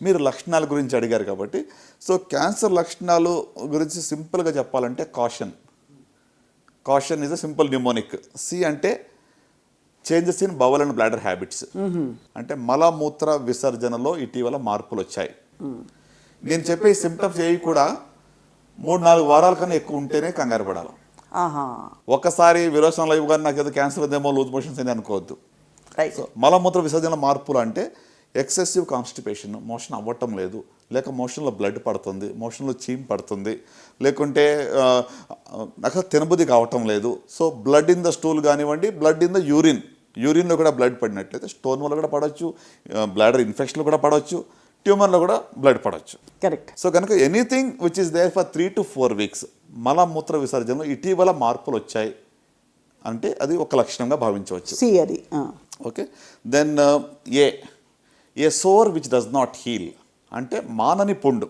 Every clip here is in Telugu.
మీరు లక్షణాల గురించి అడిగారు కాబట్టి, సో క్యాన్సర్ లక్షణాలు గురించి సింపుల్గా చెప్పాలంటే caution is a simple mnemonic. C అంటే changes in bowel and bladder habits, అంటే మలమూత్ర విసర్జనలో ఇటీవల మార్పులు వచ్చాయి. నేను చెప్పే సిమ్టమ్స్ ఏవి కూడా 3-4 వారాల కన్నా ఎక్కువ ఉంటేనే కంగారు పడాలి. ఒకసారి విరోచనలో ఇవ్వగానే నాకు ఏదో క్యాన్సర్ ఉందేమో, లూజ్ మోషన్స్ అని అనుకోవద్దు. సో మలమూత్ర విసర్జన మార్పులు అంటే ఎక్సెసివ్ కాన్స్టిపేషన్, మోషన్ అవ్వటం లేదు, లేక మోషన్లో బ్లడ్ పడుతుంది, మోషన్లో చీమ్ పడుతుంది, లేకుంటే నాకు తినబుద్ధి కావటం లేదు. So blood in the stool కానివ్వండి, బ్లడ్ ఇన్ ద యూరిన్లో కూడా బ్లడ్ పడినట్లయితే స్టోన్ వల్ల కూడా పడవచ్చు, బ్లాడర్ ఇన్ఫెక్షన్లో కూడా పడవచ్చు, ట్యూమర్లో కూడా బ్లడ్ పడవచ్చు. కరెక్ట్. సో కనుక anything which is there for 3 to 4 weeks మలమూత్ర విసర్జనలో ఇటీవల మార్పులు వచ్చాయి అంటే అది ఒక లక్షణంగా భావించవచ్చు. అది okay. Then a sore which does not heal, అంటే మానని పుండు.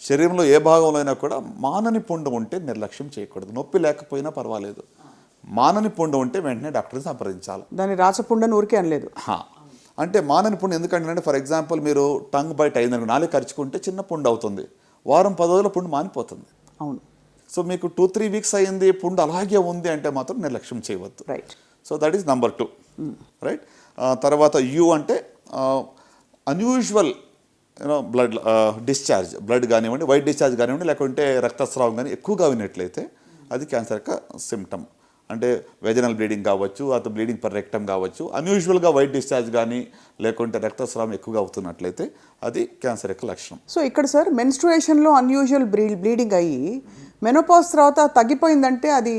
శరీరంలో ఏ భాగంలో అయినా కూడా మానని పుండు ఉంటే నిర్లక్ష్యం చేయకూడదు. నొప్పి లేకపోయినా పర్వాలేదు, మానని పుండు ఉంటే వెంటనే డాక్టర్ని సంప్రదించాలి. దాన్ని రాచపుండని ఊరికే అనలేదు. అంటే మానని పుండు ఎందుకంటే, ఫర్ ఎగ్జాంపుల్ మీరు టంగ్ బైట్ అయిందని నాలుగు ఖర్చుకుంటే చిన్న పుండు అవుతుంది, వారం 10 రోజుల పుండు మానిపోతుంది. అవును. సో మీకు 2-3 weeks అయింది, పుండు అలాగే ఉంది అంటే మాత్రం నిర్లక్ష్యం చేయవద్దు. Right. So that is number 2. Right. తర్వాత యూ అంటే అన్యూజువల్ బ్లడ్ డిశ్చార్జ్, బ్లడ్ కానివ్వండి, వైట్ డిశ్చార్జ్ కానివ్వండి, లేకుంటే రక్తస్రావం కానీ ఎక్కువగా విన్నట్లయితే అది క్యాన్సర్ యొక్క సిమ్టమ్. అంటే వెజనల్ బ్లీడింగ్ కావచ్చు, అతను బ్లీడింగ్ పర్ రెక్టమ్ కావచ్చు, అన్యూజువల్గా వైట్ డిశ్చార్జ్ కానీ లేకుంటే రక్తస్రావం ఎక్కువగా అవుతున్నట్లయితే అది క్యాన్సర్ యొక్క లక్షణం. సో ఇక్కడ సార్ మెన్స్ట్రుయేషన్లో అన్యూజువల్ బ్లీడింగ్ అయ్యి మెనోపాజ్ తర్వాత తగ్గిపోయిందంటే అది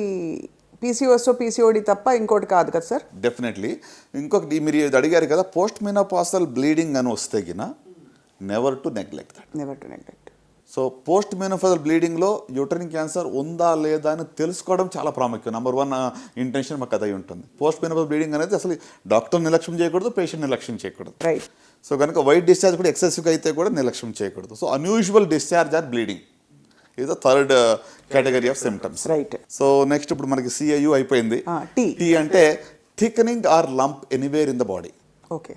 పీసీఓడి తప్ప ఇంకోటి కాదు కదా సార్? డెఫినెట్లీ. ఇంకొకటి మీరు అడిగారు కదా, పోస్ట్ మెనోపాజల్ బ్లీడింగ్ అని వస్తే గిన never to neglect that. So post menopausal బ్లీడింగ్లో యూటరిన్ క్యాన్సర్ ఉందా లేదా అని తెలుసుకోవడం చాలా ప్రాముఖ్యం. నెంబర్ 1 ఇంటెన్షన్ మాకు అదై ఉంటుంది. పోస్ట్ మెనోపాజల్ బ్లీడింగ్ అనేది అసలు డాక్టర్ నిర్లక్ష్యం చేయకూడదు, పేషెంట్ నిర్లక్ష్యం చేయకూడదు. రైట్. సో కనుక వైట్ డిశ్చార్జ్ కూడా ఎక్సెసివ్గా అయితే కూడా నిర్లక్ష్యం చేయకూడదు. So unusual discharge or bleeding ఇది third category of symptoms. Right. So next ఇప్పుడు మనకి సిఐయు అయిపోయింది. టీ అంటే thickening or lump anywhere in the body. Okay.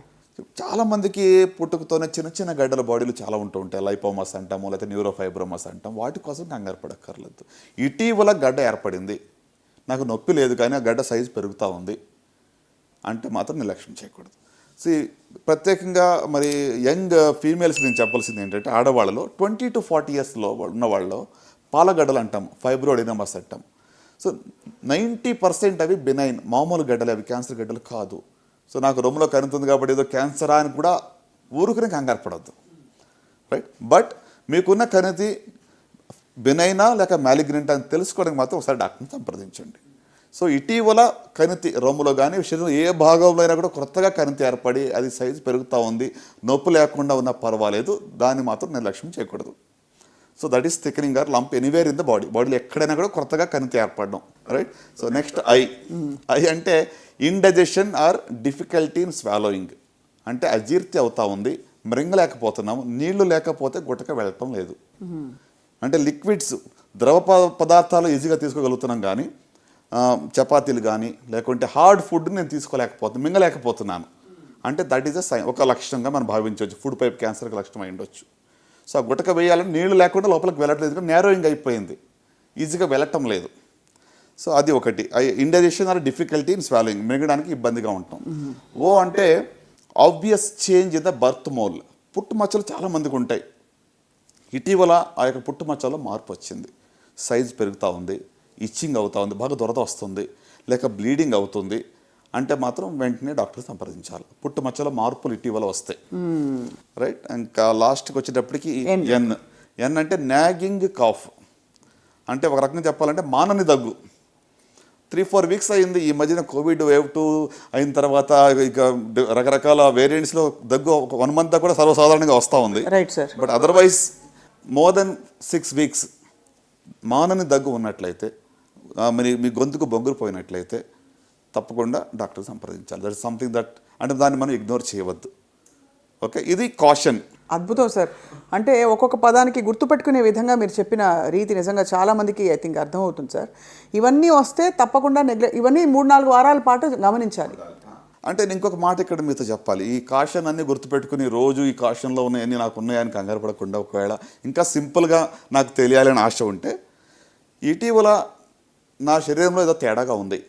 చాలా మందికి పుట్టుకతోనే చిన్న చిన్న గడ్డల బాడీలు చాలా ఉంటూ ఉంటాయి. లైపోమస్ అంటాము, లేకపోతే న్యూరోఫైబ్రోమస్ అంటాం. వాటి కోసం కంగారు పడక్కర్లేదు. ఇటీవల గడ్డ ఏర్పడింది, నాకు నొప్పి లేదు కానీ ఆ గడ్డ సైజు పెరుగుతూ ఉంది అంటే మాత్రం నిర్లక్ష్యం చేయకూడదు. ప్రత్యేకంగా మరి యంగ్ ఫీమేల్స్ నేను చెప్పాల్సింది ఏంటంటే, ఆడవాళ్ళలో 20 to 40 years ఉన్న వాళ్ళలో పాలగడ్డలు అంటాం, ఫైబ్రోడినమస్ అంటాం. సో 90% అవి బినైన్, మామూలు గడ్డలు, అవి క్యాన్సర్ గడ్డలు కాదు. సో నాకు రొమ్ములో కనుతుంది కాబట్టి ఏదో క్యాన్సరా అని కూడా ఊరుకునే కంగారు పడద్దు. రైట్. బట్ మీకున్న కణితి బినైనా లేక మ్యాలిగ్నెంట్ అని తెలుసుకోవడానికి మాత్రం ఒకసారి డాక్టర్ని సంప్రదించండి. సో ఇటీవల కణితి రొమ్ములో కానీ శరీరం ఏ భాగంలో అయినా కూడా కొత్తగా కణితి ఏర్పడి అది సైజు పెరుగుతూ ఉంది, నొప్పి లేకుండా ఉన్నా పర్వాలేదు, దాన్ని మాత్రం నిర్లక్ష్యం చేయకూడదు. So that is thickening or lump anywhere in the బాడీలో ఎక్కడైనా కూడా కొత్తగా కణితి ఏర్పడడం. రైట్. సో నెక్స్ట్ ఐ అంటే indigestion or difficulty in swallowing, అంటే అజీర్తి అవుతా ఉంది, మృంగలేకపోతున్నాము, నీళ్లు లేకపోతే గుట్టక వెళ్ళటం లేదు. అంటే లిక్విడ్స్, ద్రవ పదార్థాలు ఈజీగా తీసుకోగలుగుతున్నాం కానీ చపాతీలు కానీ లేకుంటే హార్డ్ ఫుడ్ నేను తీసుకోలేకపోతున్నాను, మింగలేకపోతున్నాను అంటే దట్ ఈస్ ఒక లక్షణంగా మనం భావించవచ్చు. ఫుడ్ పైప్ క్యాన్సర్కి లక్షణం అయి ఉండొచ్చు. సో ఆ గుట్టక వేయాలని నీళ్లు లేకుండా లోపలికి వెళ్ళట్లేదు, నేరోయింగ్ అయిపోయింది, ఈజీగా వెళ్ళటం లేదు. సో అది ఒకటి. Indigestion or difficulty in swallowing, మింగడానికి ఇబ్బందిగా ఉంటాం. ఓ అంటే obvious change in the birth mole, పుట్టు మచ్చలు చాలామందికి ఉంటాయి. ఇటీవల ఆ యొక్క పుట్టు మచ్చలో మార్పు వచ్చింది, సైజ్ పెరుగుతూ ఉంది, ఇచ్చింగ్ అవుతూ ఉంది, బాగా దురద వస్తుంది, లేక బ్లీడింగ్ అవుతుంది అంటే మాత్రం వెంటనే డాక్టర్ సంప్రదించాలి. పుట్టు మచ్చలో మార్పులు ఇటీవల వస్తాయి. రైట్. ఇంకా లాస్ట్కి వచ్చేటప్పటికి ఎన్ అంటే నాగింగ్ కాఫ్, అంటే ఒక రకంగా చెప్పాలంటే మానని దగ్గు. 3-4 weeks అయింది. ఈ మధ్యన కోవిడ్ వేవ్ 2 అయిన తర్వాత ఇక రకరకాల వేరియంట్స్లో దగ్గు 1 month కూడా సర్వసాధారణంగా వస్తూ ఉంది. Right sir. But otherwise more than 6 weeks మానని దగ్గు ఉన్నట్లయితే, మరి మీ గొంతుకు బొగ్గురు పోయినట్లయితే తప్పకుండా డాక్టర్ సంప్రదించాలి. దట్ ఇస్ సంథింగ్ దట్, అంటే దాన్ని మనం ఇగ్నోర్ చేయవద్దు. ఓకే. ఇది కాషన్. అద్భుతం సార్. అంటే ఒక్కొక్క పదానికి గుర్తుపెట్టుకునే విధంగా మీరు చెప్పిన రీతి నిజంగా చాలామందికి ఐ థింక్ అర్థమవుతుంది సార్. ఇవన్నీ వస్తే తప్పకుండా ఇవన్నీ 3-4 వారాల పాటు గమనించాలి. అంటే నేను ఇంకొక మాట ఇక్కడ మీతో చెప్పాలి. ఈ కాషన్ అన్ని గుర్తుపెట్టుకుని రోజు ఈ కాషన్లో ఉన్నాయన్నీ నాకు ఉన్నాయని కంగారు పడకుండా ఒకవేళ ఇంకా సింపుల్గా నాకు తెలియాలని ఆశ ఉంటే, ఇటీవల నా శరీరంలో ఏదో తేడాగా ఉంది,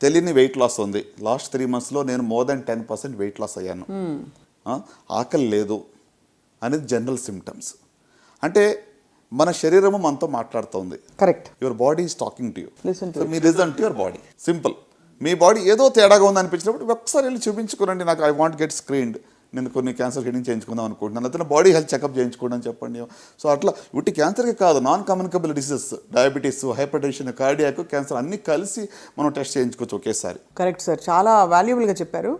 తెలియని వెయిట్ లాస్ ఉంది. లాస్ట్ 3 monthsలో నేను మోర్ దెన్ 10% వెయిట్ లాస్ అయ్యాను. ఆకలి లేదు అనేది జనరల్ సిమ్టమ్స్. అంటే మన శరీరము మనతో మాట్లాడుతోంది. Correct. Your body is talking to you. Listen to so మీ listen to your body. Simple. మీ బాడీ ఏదో తేడాగా ఉంది అనిపించినప్పుడు ఒకసారి వెళ్ళి చూపించుకోనండి. నాకు ఐ వాంట్ గెట్ స్క్రీన్డ్, నేను కొన్ని క్యాన్సర్ స్క్రీనింగ్ చేయించుకుందాం అనుకుంటున్నాను, లేకపోతే బాడీ హెల్త్ చెకప్ చేయించుకోండి అని చెప్పండి. సో అట్లా ఉట్టి క్యాన్సర్కి కాదు, non communicable diseases, diabetes, hyper tension, cardiac, cancer అన్నీ కలిసి మనం టెస్ట్ చేయించుకోవచ్చు ఒకేసారి. కరెక్ట్ సార్, చాలా వాల్యుబుల్గా చెప్పారు.